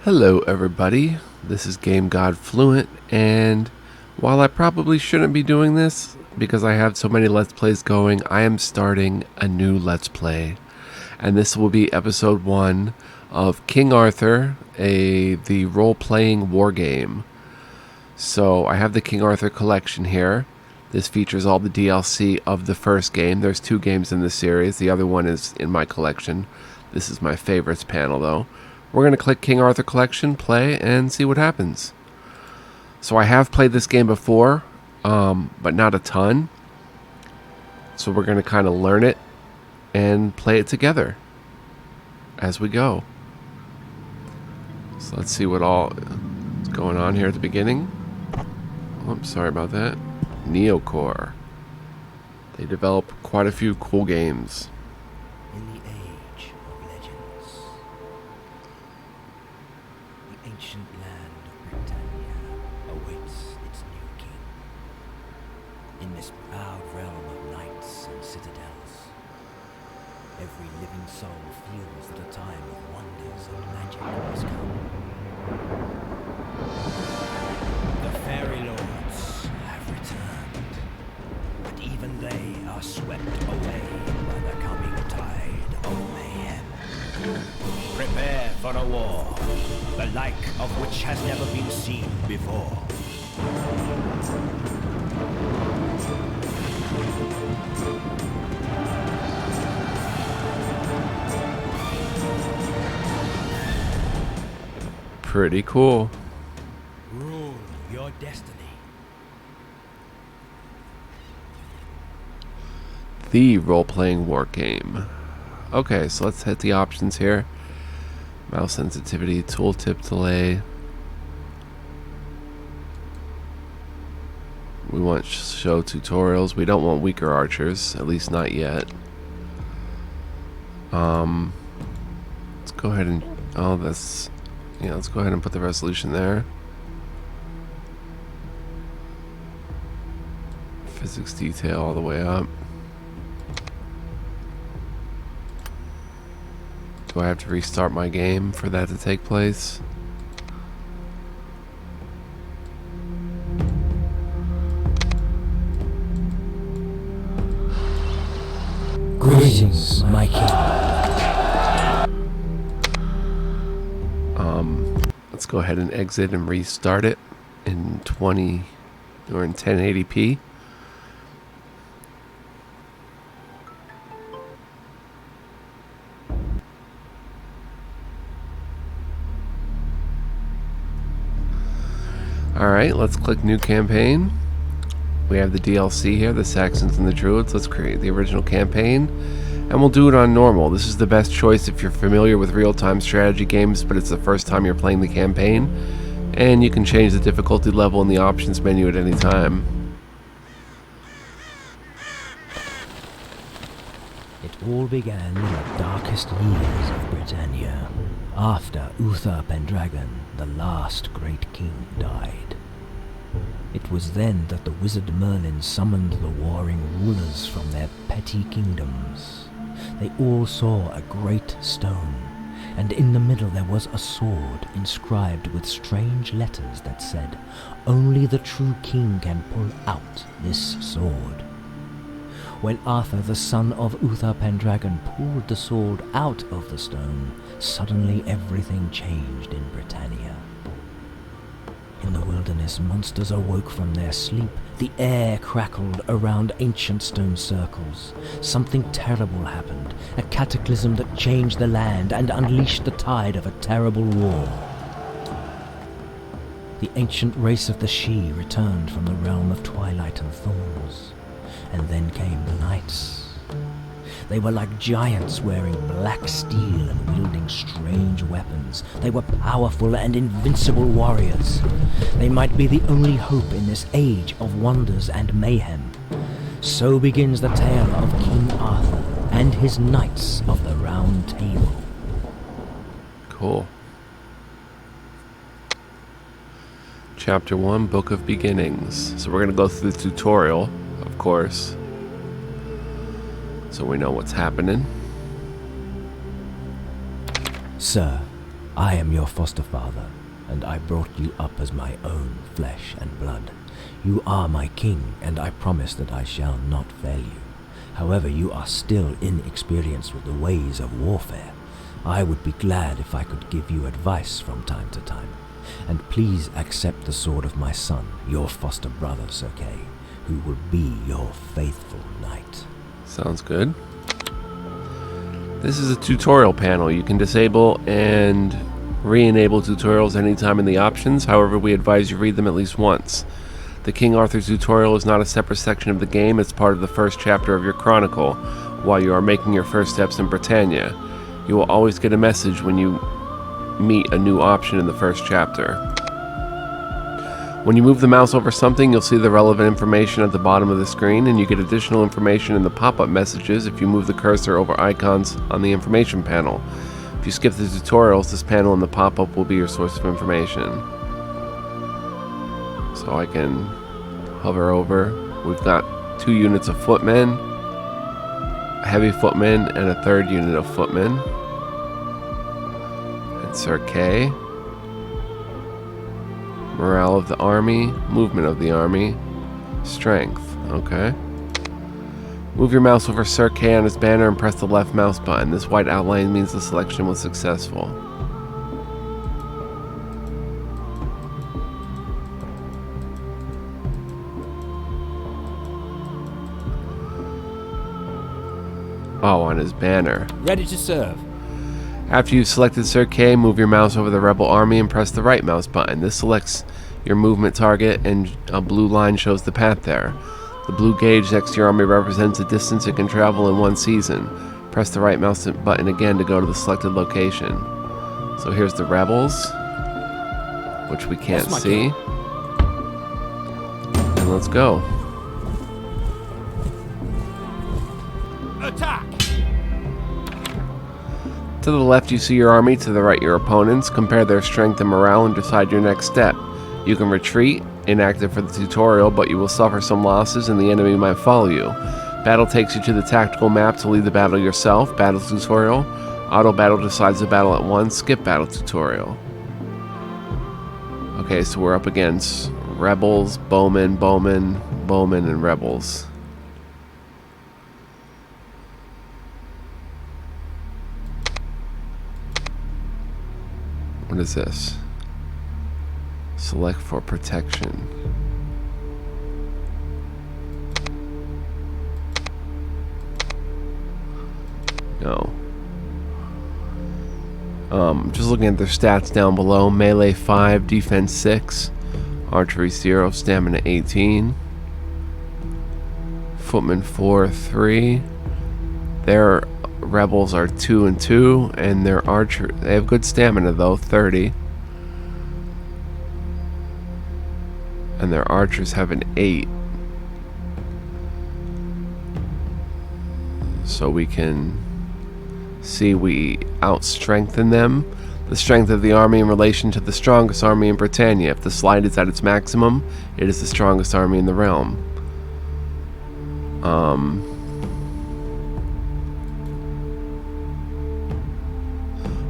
Hello everybody, this is Game God Fluent, and while I probably shouldn't be doing this because I have so many Let's Plays going, I am starting a new Let's Play. And this will be episode 1 of King Arthur, the role-playing war game. So I have the King Arthur collection here. This features all the DLC of the first game. There's 2 games in this series, the other one is in my collection. This is my favorites panel though. We're going to click King Arthur Collection, play, and see what happens. So I have played this game before, but not a ton. So we're going to kind of learn it and play it together as we go. So let's see what all is going on here at the beginning. Oh, I'm sorry about that. Neocore. They develop quite a few cool games. In the age of legends, the ancient land of Britannia awaits its new king. In this proud realm of knights and citadels, every living soul feels that a time of wonders and magic has come. The fairy lords have returned, but even they are swept away by the coming tide of mayhem. Prepare for a war, the like of which has never been seen before. Pretty cool. Rule your destiny. The role-playing war game. Okay, so let's hit the options here. Mouse sensitivity, tooltip delay. We want show tutorials. We don't want weaker archers, at least not yet. Let's go ahead and let's go ahead and put the resolution there. Physics detail all the way up. Do I have to restart my game for that to take place? Greetings, my king. Let's go ahead and exit and restart it in 1080p. Alright, let's click New Campaign. We have the DLC here, the Saxons and the Druids. Let's create the original campaign, and we'll do it on normal. This is the best choice if you're familiar with real-time strategy games, but it's the first time you're playing the campaign, and you can change the difficulty level in the options menu at any time. It all began in the darkest years of Britannia, after Uther Pendragon, the last great king, died. It was then that the wizard Merlin summoned the warring rulers from their petty kingdoms. They all saw a great stone, and in the middle there was a sword inscribed with strange letters that said, "Only the true king can pull out this sword." When Arthur, the son of Uther Pendragon, pulled the sword out of the stone, suddenly everything changed in Britannia. In the wilderness, monsters awoke from their sleep. The air crackled around ancient stone circles. Something terrible happened, a cataclysm that changed the land and unleashed the tide of a terrible war. The ancient race of the Sidhe returned from the realm of twilight and thorns. And then came the knights. They were like giants wearing black steel and wielding strange weapons. They were powerful and invincible warriors. They might be the only hope in this age of wonders and mayhem. So begins the tale of King Arthur and his Knights of the Round Table. Cool. Chapter 1, Book of Beginnings. So we're going to go through the tutorial, of course, so we know what's happening. Sir, I am your foster father, and I brought you up as my own flesh and blood. You are my king, and I promise that I shall not fail you. However, you are still inexperienced with the ways of warfare. I would be glad if I could give you advice from time to time. And please accept the sword of my son, your foster brother, Sir Kay, who will be your faithful knight. Sounds good. This is a tutorial panel. You can disable and re-enable tutorials anytime in the options. However, we advise you read them at least once. The King Arthur tutorial is not a separate section of the game. It's part of the first chapter of your chronicle while you are making your first steps in Britannia. You will always get a message when you meet a new option in the first chapter. When you move the mouse over something, you'll see the relevant information at the bottom of the screen, and you get additional information in the pop-up messages if you move the cursor over icons on the information panel. If you skip the tutorials, this panel and the pop-up will be your source of information. So I can hover over. We've got 2 units of footmen, a heavy footman, and a 3rd unit of footmen. And Sir Kay. Morale of the army, movement of the army, strength. Okay. Move your mouse over Sir Kay on his banner and press the left mouse button. This white outline means the selection was successful. Oh, on his banner. Ready to serve. After you've selected Sir Kay, move your mouse over the rebel army and press the right mouse button. This selects your movement target, and a blue line shows the path there. The blue gauge next to your army represents the distance it can travel in one season. Press the right mouse button again to go to the selected location. So here's the rebels, which we can't see. And let's go. Attack! To the left you see your army, to the right your opponents. Compare their strength and morale and decide your next step. You can retreat, inactive for the tutorial, but you will suffer some losses and the enemy might follow you. Battle takes you to the tactical map to lead the battle yourself. Battle tutorial. Auto battle decides the battle at once. Skip battle tutorial. Okay, so we're up against rebels, bowmen, and rebels. What is this? Select for protection. No. Just looking at their stats down below. Melee 5, defense 6, archery 0, stamina 18. Footman 4, 3. Their rebels are 2 and 2, and their archer, they have good stamina though, 30. And their archers have an 8. So we can see we out-strengthen them. The strength of the army in relation to the strongest army in Britannia. If the slide is at its maximum, it is the strongest army in the realm.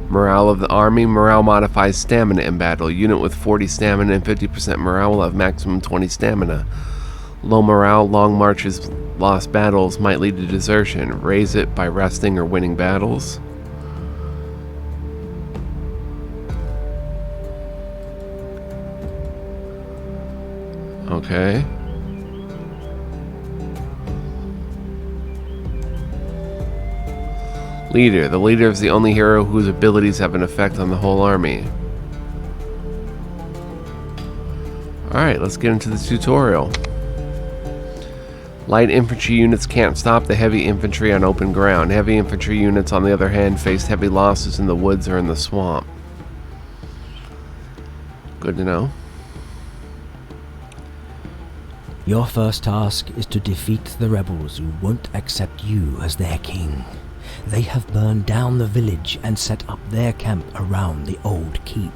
Morale of the army. Morale modifies stamina in battle. Unit with 40 stamina and 50% morale will have maximum 20 stamina. Low morale, long marches, lost battles might lead to desertion. Raise it by resting or winning battles. Okay. Leader. The leader is the only hero whose abilities have an effect on the whole army. Alright, let's get into the tutorial. Light infantry units can't stop the heavy infantry on open ground. Heavy infantry units, on the other hand, face heavy losses in the woods or in the swamp. Good to know. Your first task is to defeat the rebels who won't accept you as their king. They have burned down the village and set up their camp around the old keep.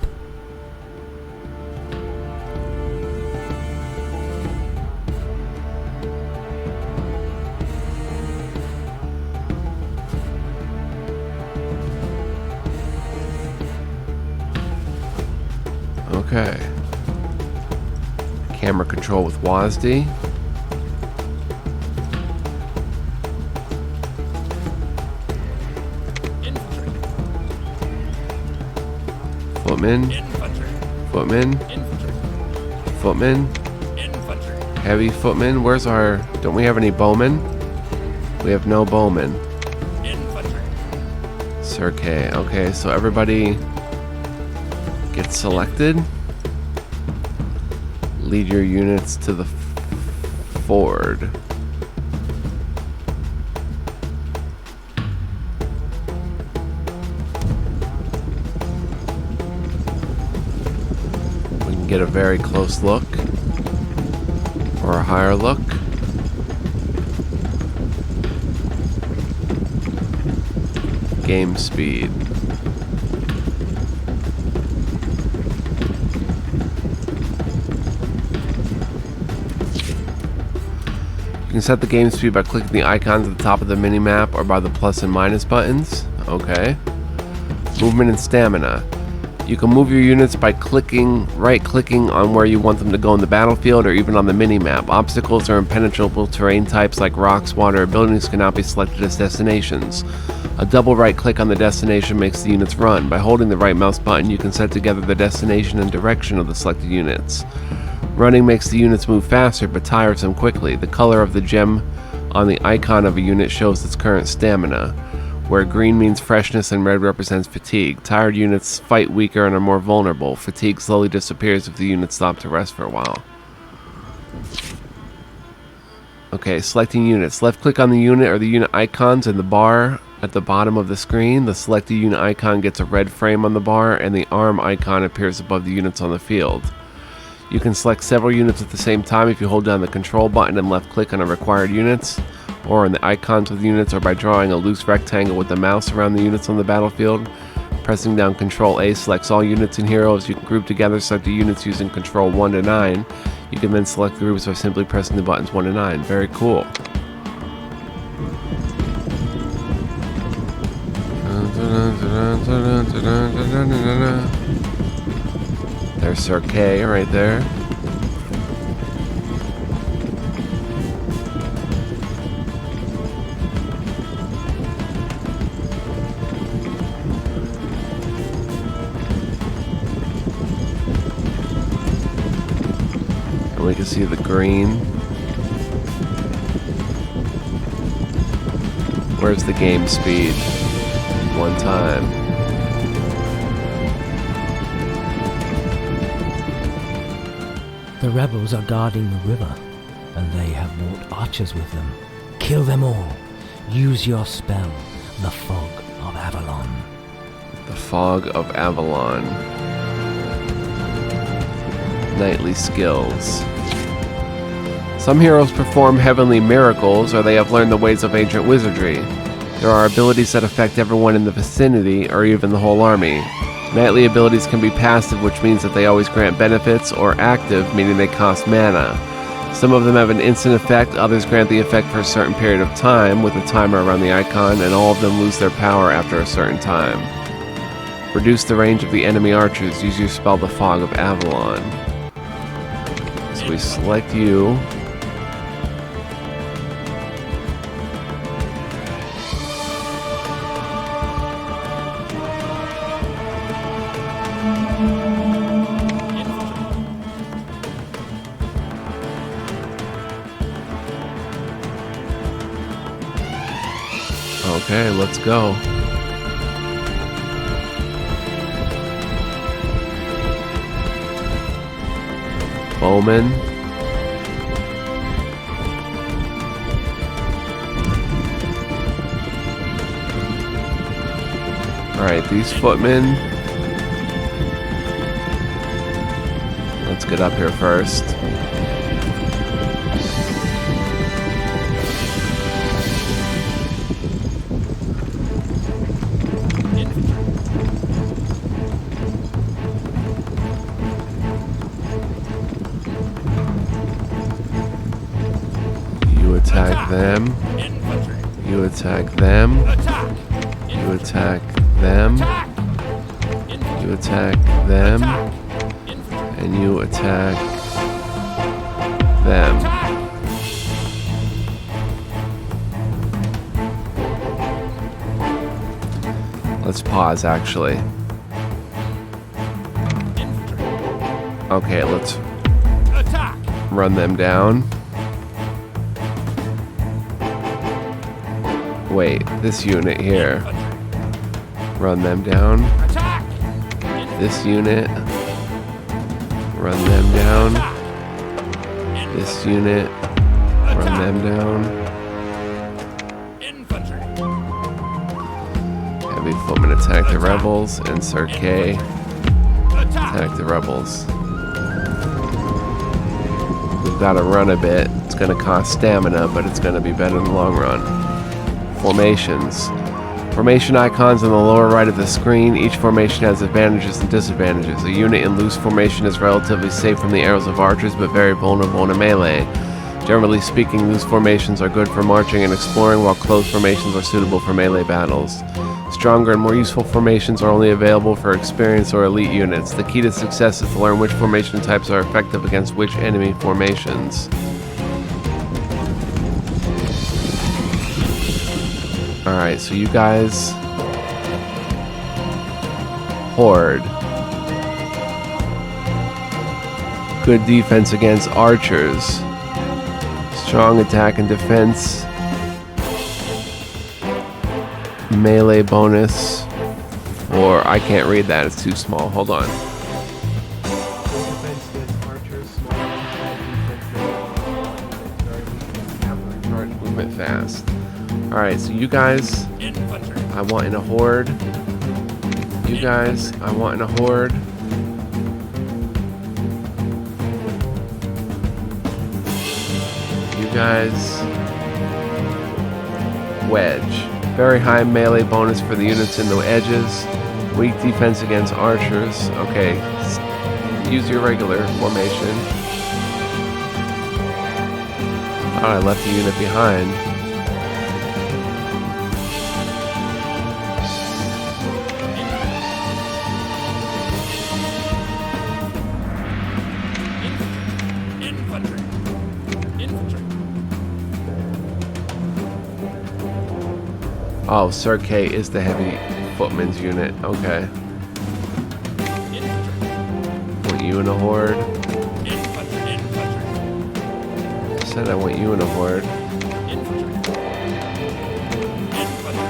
Okay. Camera control with WASD. Infantry. Footman. Infantry. Footman. Infantry. Footman. Infantry. Heavy footman. Where's our... Don't we have any bowmen? We have no bowmen. Infantry. Sir K. Okay, so everybody gets selected. Lead your units to the ford. We can get a very close look or a higher look. Game speed. You can set the game speed by clicking the icons at the top of the minimap or by the plus and minus buttons. Okay. Movement and stamina. You can move your units by right-clicking on where you want them to go in the battlefield or even on the minimap. Obstacles or impenetrable terrain types like rocks, water, or buildings cannot be selected as destinations. A double right-click on the destination makes the units run. By holding the right mouse button, you can set together the destination and direction of the selected units. Running makes the units move faster, but tires them quickly. The color of the gem on the icon of a unit shows its current stamina, where green means freshness and red represents fatigue. Tired units fight weaker and are more vulnerable. Fatigue slowly disappears if the units stop to rest for a while. Okay, selecting units. Left-click on the unit or the unit icons in the bar at the bottom of the screen. The selected unit icon gets a red frame on the bar, and the arm icon appears above the units on the field. You can select several units at the same time if you hold down the control button and left-click on a required units, or on the icons of the units, or by drawing a loose rectangle with the mouse around the units on the battlefield. Pressing down Control A selects all units and heroes. You can group together select the units using Control 1 to 9. You can then select the groups by simply pressing the buttons 1 to 9. Very cool. There's Sir K right there. And we can see the green. Where's the game speed? One time. The rebels are guarding the river, and they have brought archers with them. Kill them all. Use your spell, the Fog of Avalon. The Fog of Avalon. Knightly skills. Some heroes perform heavenly miracles, or they have learned the ways of ancient wizardry. There are abilities that affect everyone in the vicinity, or even the whole army. Knightly abilities can be passive, which means that they always grant benefits, or active, meaning they cost mana. Some of them have an instant effect, others grant the effect for a certain period of time, with a timer around the icon, and all of them lose their power after a certain time. Reduce the range of the enemy archers. Use your spell, the Fog of Avalon. So we select you. Okay, let's go. Bowman. Alright, these footmen. Let's get up here first. You attack them. You attack them. You attack them. You attack them. And you attack them. Attack! Let's pause, actually. Infantry. Okay, let's Attack! run them down. Wait, this unit here. Infantry. Run them down. Attack! This unit. Run them down. Attack! This unit. Run Attack! them down. Infantry. Heavy footmen attack the rebels, and Sir K Attack! attack the rebels. We've got to run a bit. It's going to cost stamina, but it's going to be better in the long run. Formations. Formation icons in the lower right of the screen. Each formation has advantages and disadvantages. A unit in loose formation is relatively safe from the arrows of archers, but very vulnerable in a melee. Generally speaking, loose formations are good for marching and exploring, while closed formations are suitable for melee battles. Stronger and more useful formations are only available for experienced or elite units. The key to success is to learn which formation types are effective against which enemy formations. Alright, so you guys... Horde. Good defense against archers. Strong attack and defense. Melee bonus. Or I can't read that, it's too small. Hold on. Defense against archers, small defense, charge movement fast. Alright, so you guys Infantry. I want in a horde. You guys I want in a horde. You guys wedge. Very high melee bonus for the units in the edges. Weak defense against archers. Okay. Use your regular formation. Oh, I left the unit behind. Infantry. Infantry. Oh, Sir K is the heavy footman's unit. Okay. Infantry. Want you in a horde? Infantry. Infantry. I said I want you in a horde. Infantry. Infantry.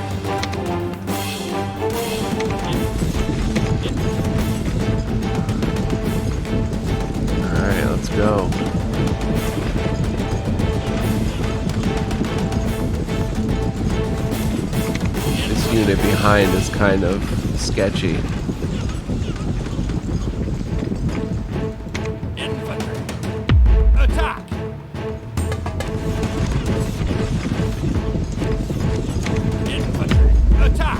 Alright, let's go. This unit behind is kind of sketchy. Infantry. Attack! Infantry. Attack! Infantry.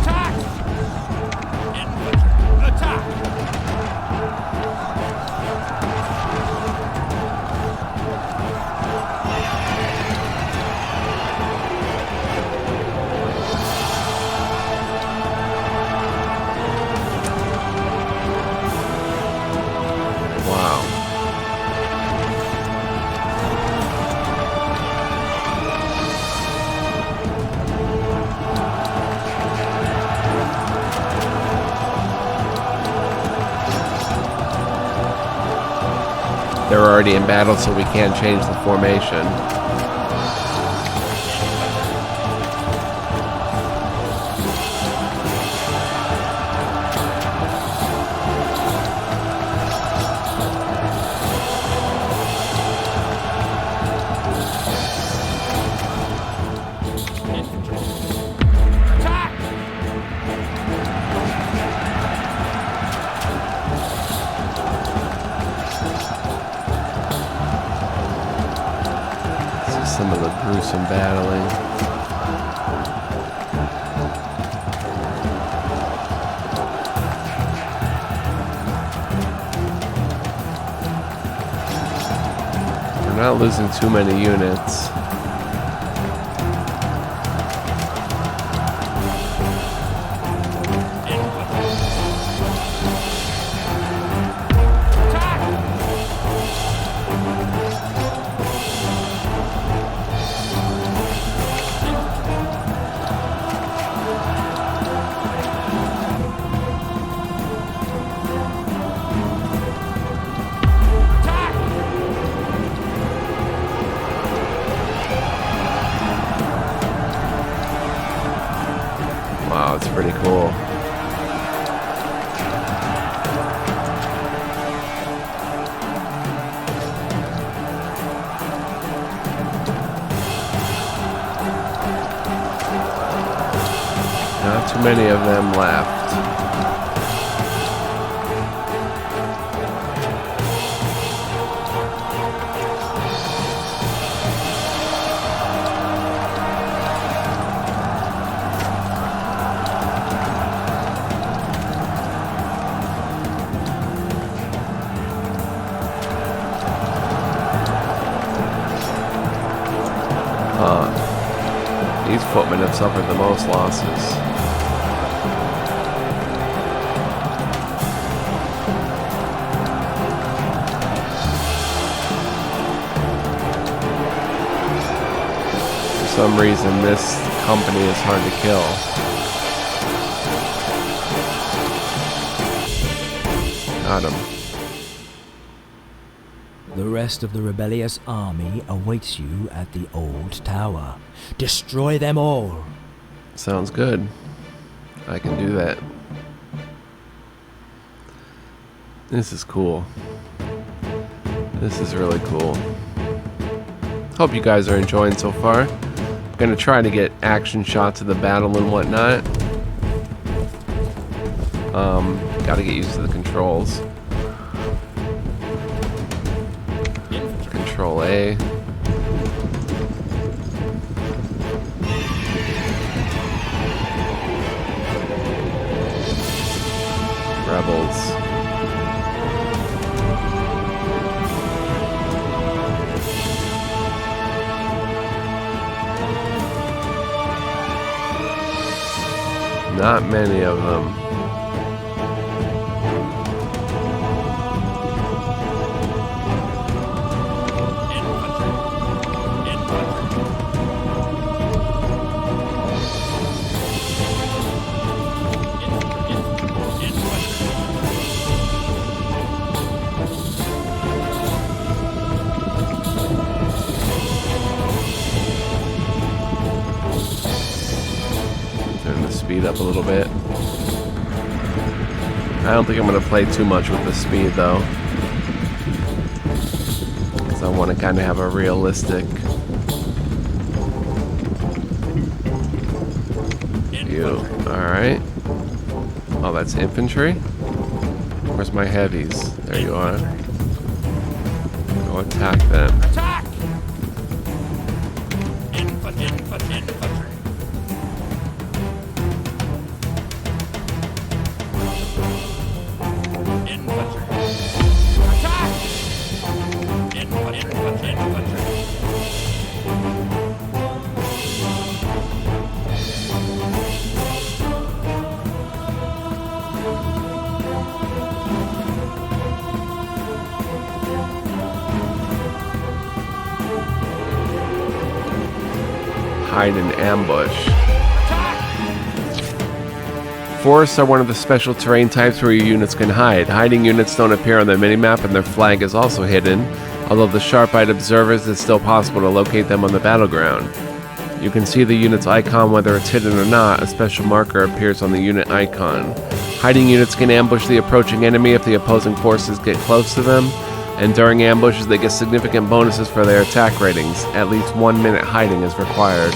Attack! Infantry. Attack! Wow. They're already in battle, so we can't change the formation. Infantry. Attack! See some of the gruesome battling. We're not losing too many units. many of them left. These footmen have suffered the most losses. For some reason, this company is hard to kill. Got him. The rest of the rebellious army awaits you at the old tower. Destroy them all! Sounds good. I can do that. This is cool. This is really cool. Hope you guys are enjoying so far. I'm gonna try to get action shots of the battle and whatnot. Gotta get used to the controls. Control A. Rebels. Not many of them. Speed up a little bit. I don't think I'm going to play too much with the speed though, because I want to kind of have a realistic view. Alright. Oh, that's infantry? Where's my heavies? There you are. Go attack them. Attack! Infantry. Hide and ambush. Forests are one of the special terrain types where your units can hide. Hiding units don't appear on the minimap and their flag is also hidden, although the sharp-eyed observers it's still possible to locate them on the battleground. You can see the unit's icon whether it's hidden or not. A special marker appears on the unit icon. Hiding units can ambush the approaching enemy if the opposing forces get close to them, and during ambushes they get significant bonuses for their attack ratings. At least 1 minute hiding is required.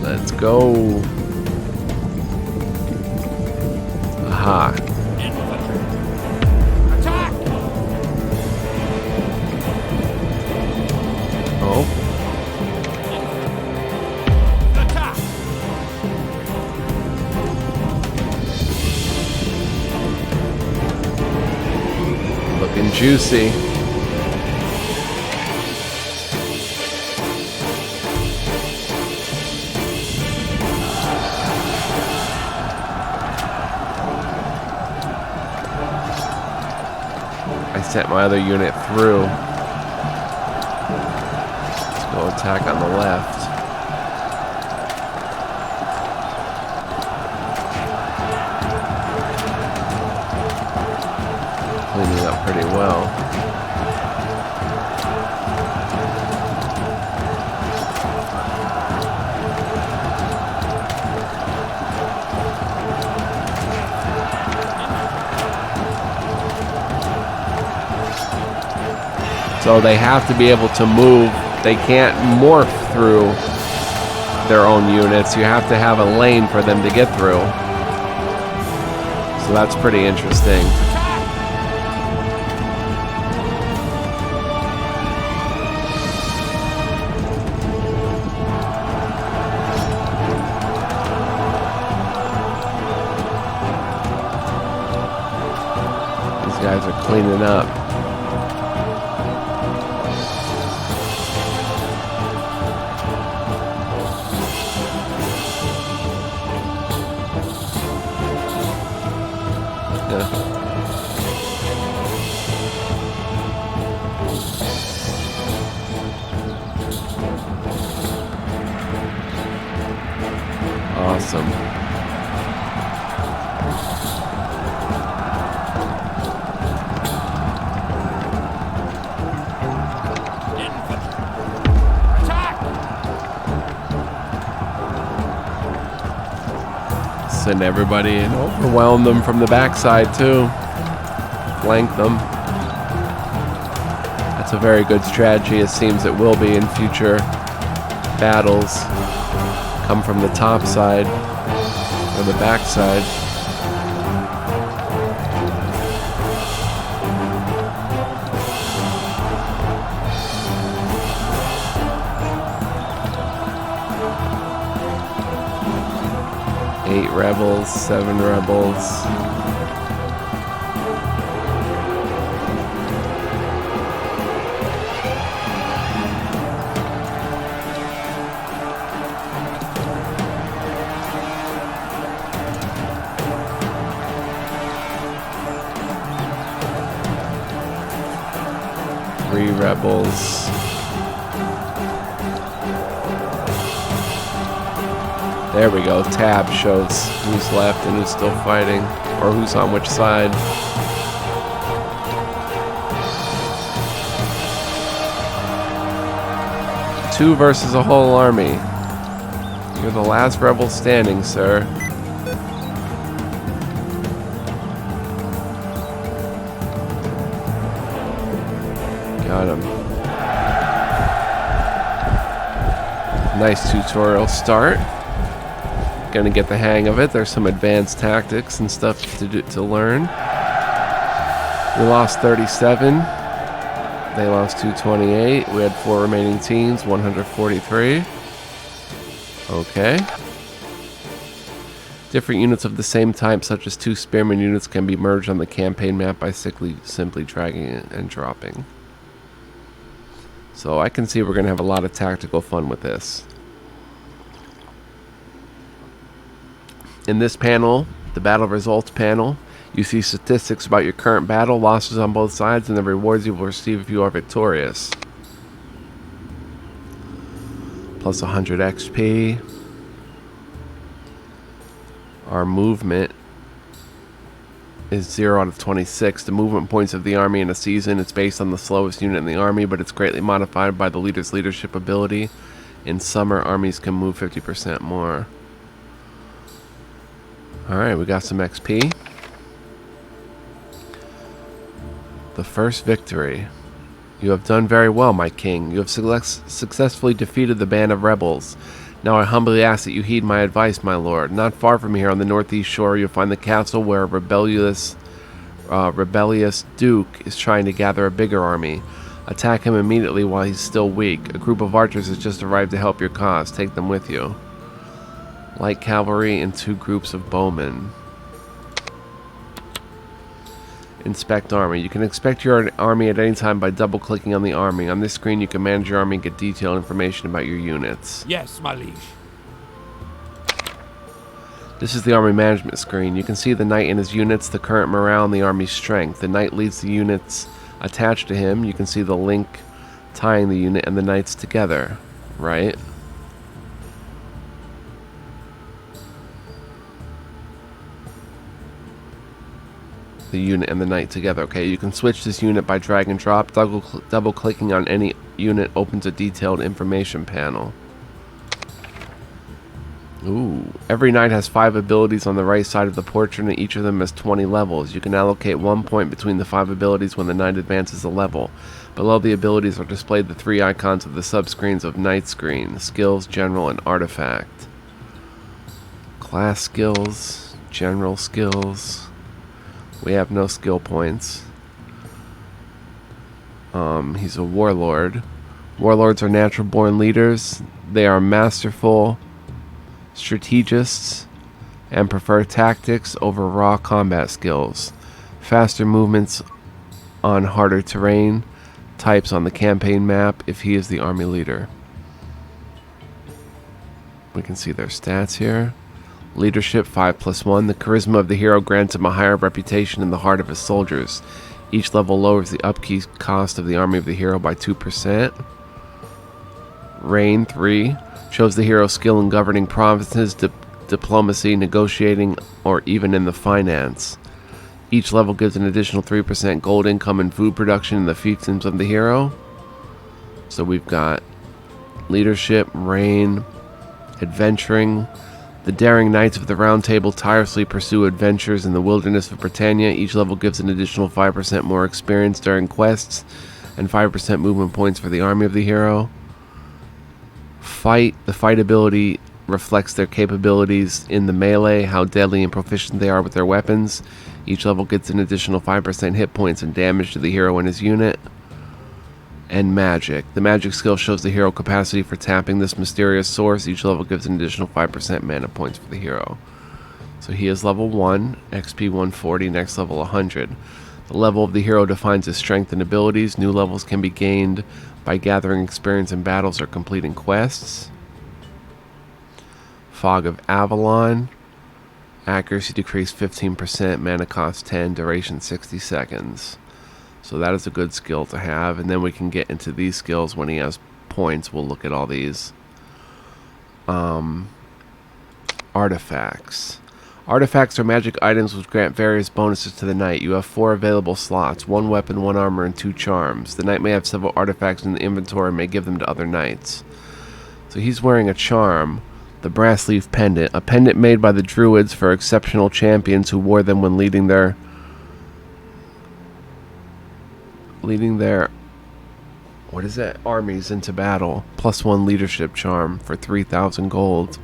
Let's go. Aha. Attack! Oh. Attack! Looking juicy. I sent my other unit through. Let's go attack on the left. Cleaning up pretty well. So they have to be able to move. They can't morph through their own units. You have to have a lane for them to get through. So that's pretty interesting. These guys are cleaning up. Awesome. Send everybody and overwhelm them from the backside too. Flank them. That's a very good strategy. It seems it will be in future battles. Come from the top side or the back side. Eight rebels, 7 rebels. Three rebels. There we go. Tab shows who's left and who's still fighting, or who's on which side. Two versus a whole army. You're the last rebel standing, sir. Got him. Nice tutorial start. Gonna get the hang of it. There's some advanced tactics and stuff to learn. We lost 37. They lost 228. We had 4 remaining teams, 143. Okay. Different units of the same type, such as 2 spearman units, can be merged on the campaign map by simply dragging it and dropping. So I can see we're going to have a lot of tactical fun with this. In this panel, the battle results panel, you see statistics about your current battle, losses on both sides, and the rewards you will receive if you are victorious. Plus 100 XP. Our movement is 0 out of 26. The movement points of the army in a season. It's based on the slowest unit in the army, but it's greatly modified by the leader's leadership ability. In summer, armies can move 50% more. Alright, we got some XP. The first victory. You have done very well, my king. You have successfully defeated the band of rebels. Now I humbly ask that you heed my advice, my lord. Not far from here on the northeast shore, you'll find the castle where a rebellious duke is trying to gather a bigger army. Attack him immediately while he's still weak. A group of archers has just arrived to help your cause. Take them with you. Light cavalry and 2 groups of bowmen. Inspect army. You can inspect your army at any time by double-clicking on the army. On this screen, you can manage your army and get detailed information about your units. Yes, my liege. This is the army management screen. You can see the knight and his units, the current morale, and the army's strength. The knight leads the units attached to him. You can see the link tying the unit and the knights together, right? The unit and the knight together. Okay, you can switch this unit by drag and drop. Double clicking on any unit opens a detailed information panel. Ooh, every knight has 5 abilities on the right side of the portrait, and each of them has 20 levels. You can allocate 1 point between the 5 abilities when the knight advances a level. Below the abilities are displayed the 3 icons of the subscreens of Night Screen, Skills, General, and Artifact. Class skills, general skills. We have no skill points. He's a warlord. Warlords are natural born leaders. They are masterful strategists and prefer tactics over raw combat skills. Faster movements on harder terrain types on the campaign map if he is the army leader. We can see their stats here. Leadership 5+1. The charisma of the hero grants him a higher reputation in the heart of his soldiers. Each level lowers the upkeep cost of the army of the hero by 2%. Reign 3. Shows the hero's skill in governing provinces, diplomacy, negotiating, or even in the finance. Each level gives an additional 3% gold income and food production in the fiefdoms of the hero. So we've got leadership, reign, adventuring. The daring knights of the Round Table tirelessly pursue adventures in the wilderness of Britannia. Each level gives an additional 5% more experience during quests and 5% movement points for the army of the hero. Fight. The fight ability reflects their capabilities in the melee, how deadly and proficient they are with their weapons. Each level gets an additional 5% hit points and damage to the hero and his unit. And magic. The magic skill shows the hero capacity for tapping this mysterious source. Each level gives an additional 5% mana points for the hero. So he is level 1, XP 140, next level 100. The level of the hero defines his strength and abilities. New levels can be gained by gathering experience in battles or completing quests. Fog of Avalon. Accuracy decreased 15%, mana cost 10, duration 60 seconds. So that is a good skill to have. And then we can get into these skills when he has points. We'll look at all these. Artifacts. Artifacts are magic items which grant various bonuses to the knight. You have 4 available slots, 1 weapon, 1 armor, and 2 charms. The knight may have several artifacts in the inventory and may give them to other knights. So he's wearing a charm, the brass leaf pendant, a pendant made by the druids for exceptional champions who wore them when leading their armies into battle. +1 leadership charm for 3,000 gold.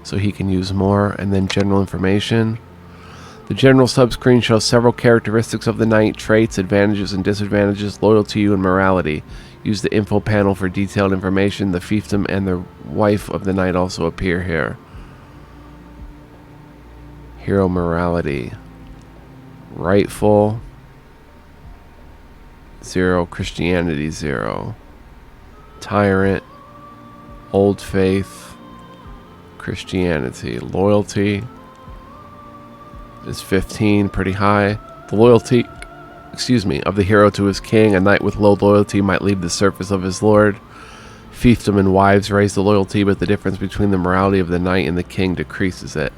So he can use more. And then general information. The general subscreen shows several characteristics of the knight, traits, advantages and disadvantages, loyalty and morality. Use the info panel for detailed information. The fiefdom and the wife of the knight also appear here. Hero morality. Rightful 0, Christianity 0. Tyrant, Old Faith, Christianity. Loyalty is 15, pretty high. The loyalty, of the hero to his king. A knight with low loyalty might leave the service of his lord. Fiefdom and wives raise the loyalty, but the difference between the morality of the knight and the king decreases it.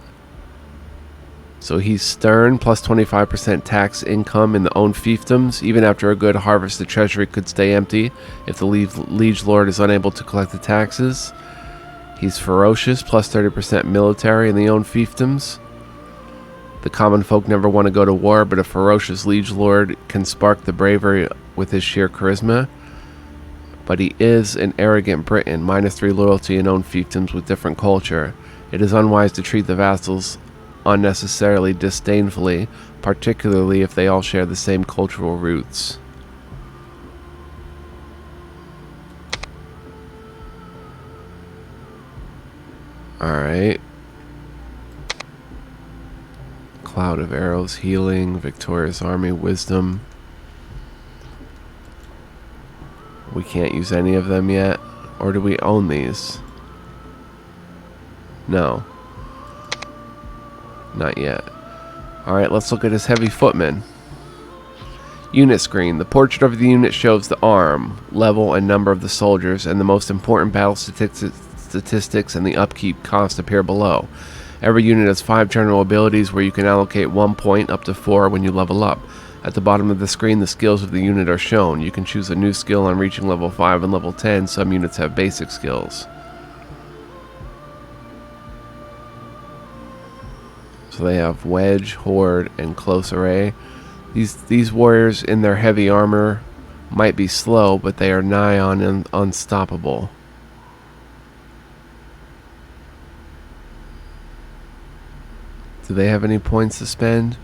So he's stern, plus 25% tax income in the own fiefdoms. Even after a good harvest, the treasury could stay empty if the liege lord is unable to collect the taxes. He's ferocious, plus 30% military in the own fiefdoms. The common folk never want to go to war, but a ferocious liege lord can spark the bravery with his sheer charisma. But he is an arrogant Briton, -3 loyalty in own fiefdoms with different culture. It is unwise to treat the vassals unnecessarily disdainfully, particularly if they all share the same cultural roots. Alright. Cloud of Arrows, Healing, Victorious Army, Wisdom. We can't use any of them yet. Or do we own these? No. Not yet. Alright, let's look at his heavy footman. Unit screen. The portrait of the unit shows the arm, level, and number of the soldiers, and the most important battle statistics and the upkeep cost appear below. Every unit has 5 general abilities where you can allocate 1 point up to 4 when you level up. At the bottom of the screen, the skills of the unit are shown. You can choose a new skill on reaching level 5 and level 10. Some units have basic skills. So they have Wedge, Horde, and Close Array. These warriors in their heavy armor might be slow, but they are nigh on unstoppable. Do they have any points to spend?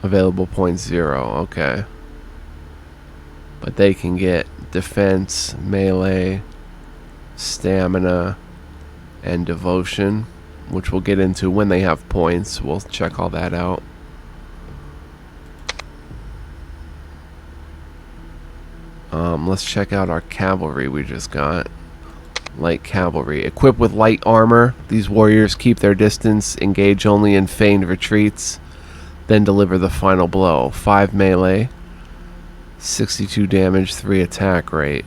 Available points 0, okay. But they can get defense, melee, stamina, and devotion, which we'll get into when they have points. We'll check all that out. Let's check out our cavalry we just got. Light cavalry. Equipped with light armor, these warriors keep their distance, engage only in feigned retreats, then deliver the final blow. 5 melee, 62 damage, 3 attack rate.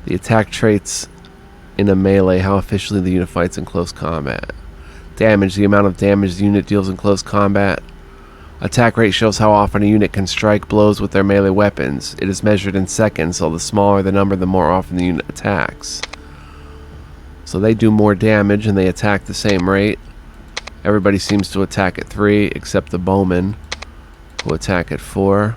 The attack traits in a melee, how efficiently the unit fights in close combat. Damage, the amount of damage the unit deals in close combat. Attack rate shows how often a unit can strike blows with their melee weapons. It is measured in seconds, so the smaller the number, the more often the unit attacks. So they do more damage and they attack the same rate. Everybody seems to attack at 3, except the bowmen, who attack at 4.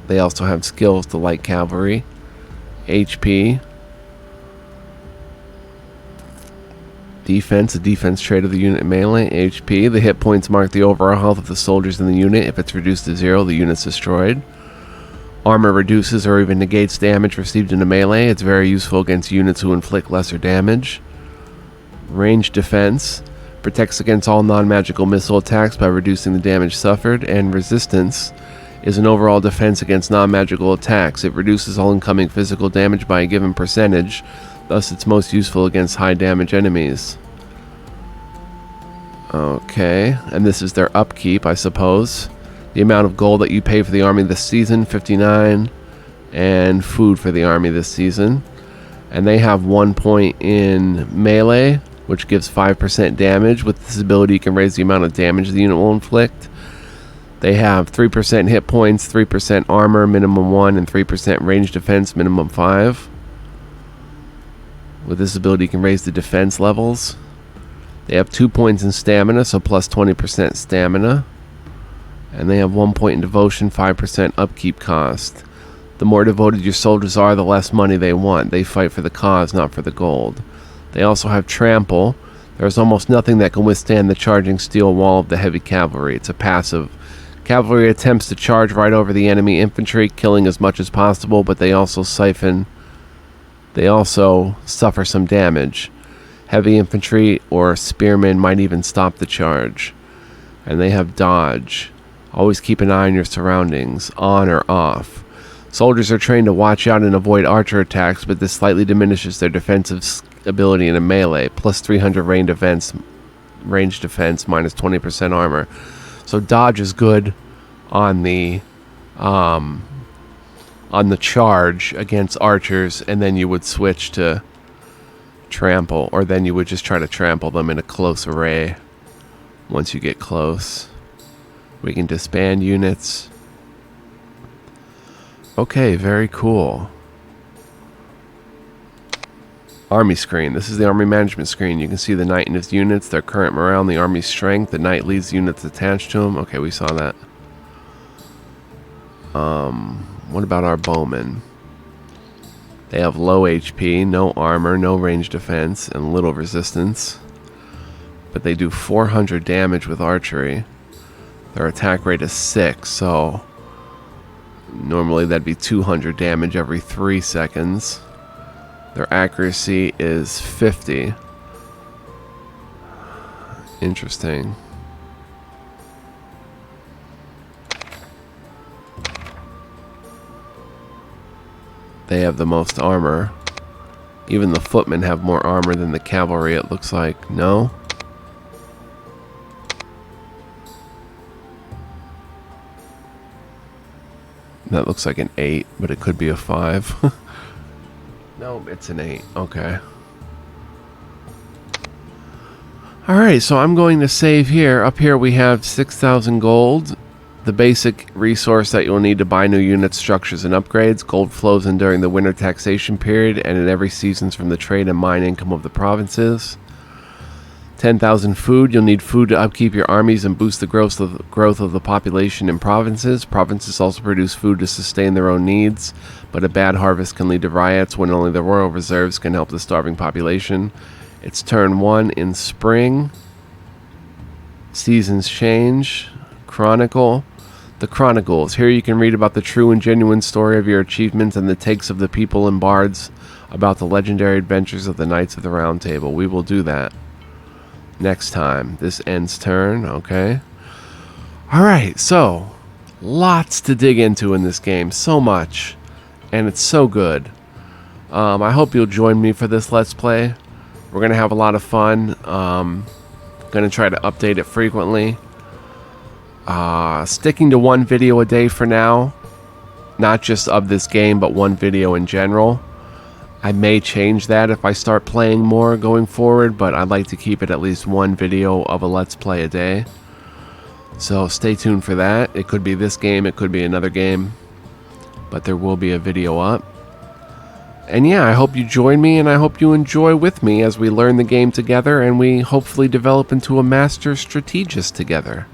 They also have skills, the light cavalry. HP. Defense, a defense trait of the unit melee. HP, the hit points mark the overall health of the soldiers in the unit. If it's reduced to 0, the unit's destroyed. Armor reduces or even negates damage received in a melee. It's very useful against units who inflict lesser damage. Range defense, protects against all non-magical missile attacks by reducing the damage suffered. And resistance is an overall defense against non-magical attacks. It reduces all incoming physical damage by a given percentage. Thus, it's most useful against high damage enemies. Okay, and this is their upkeep, I suppose. The amount of gold that you pay for the army this season, 59, and food for the army this season. And they have 1 point in melee, which gives 5% damage. With this ability, you can raise the amount of damage the unit will inflict. They have 3% hit points, 3% armor, minimum 1, and 3% range defense, minimum 5. With this ability, you can raise the defense levels. They have 2 points in stamina, so plus 20% stamina. And they have 1 point in devotion, 5% upkeep cost. The more devoted your soldiers are, the less money they want. They fight for the cause, not for the gold. They also have trample. There's almost nothing that can withstand the charging steel wall of the heavy cavalry. It's a passive. Cavalry attempts to charge right over the enemy infantry, killing as much as possible, but they also suffer some damage. Heavy infantry or spearmen might even stop the charge. And they have dodge. Always keep an eye on your surroundings, on or off. Soldiers are trained to watch out and avoid archer attacks, but this slightly diminishes their defensive ability in a melee. Plus 300 range defense, minus 20% armor. So dodge is good on the charge against archers, and then you would switch to trample, or then you would just try to trample them in a close array once you get close. We can disband units. Okay, very cool. Army screen. This is the army management screen. You can see the knight and his units, their current morale, and the army's strength. The knight leads units attached to him. Okay, we saw that. What about our bowmen? They have low HP, no armor, no range defense, and little resistance. But they do 400 damage with archery. Their attack rate is 6, so normally that'd be 200 damage every 3 seconds. Their accuracy is 50. Interesting. They have the most armor. Even the footmen have more armor than the cavalry, it looks like. No? That looks like an 8, but it could be a 5. No, it's an 8. Okay. Alright, so I'm going to save here. Up here we have 6,000 gold. The basic resource that you'll need to buy new units, structures, and upgrades. Gold flows in during the winter taxation period and in every seasons from the trade and mine income of the provinces. 10,000 food. You'll need food to upkeep your armies and boost the growth of the population in provinces. Provinces also produce food to sustain their own needs, but a bad harvest can lead to riots when only the royal reserves can help the starving population. It's turn 1 in spring. Seasons change. Chronicle. The Chronicles. Here you can read about the true and genuine story of your achievements and the takes of the people and bards about the legendary adventures of the Knights of the Round Table. We will do that next time. This ends turn. Okay. Alright, so lots to dig into in this game. So much. And it's so good. I hope you'll join me for this Let's Play. We're going to have a lot of fun. Going to try to update it frequently. Sticking to one video a day for now. Not just of this game, but one video in general. I may change that if I start playing more going forward, but I'd like to keep it at least one video of a Let's Play a day. So stay tuned for that. It could be this game, it could be another game, but there will be a video up. And yeah, I hope you join me, and I hope you enjoy with me as we learn the game together, and we hopefully develop into a master strategist together.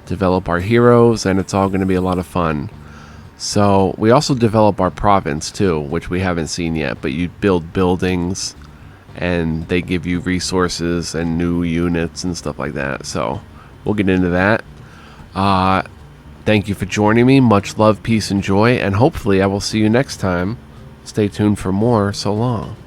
Develop our heroes, and it's all going to be a lot of fun. So we also develop our province too, which we haven't seen yet, but you build buildings and they give you resources and new units and stuff like that. So we'll get into that. Thank you for joining me. Much love, peace, and joy, and hopefully I will see you next time. Stay tuned for more. So long.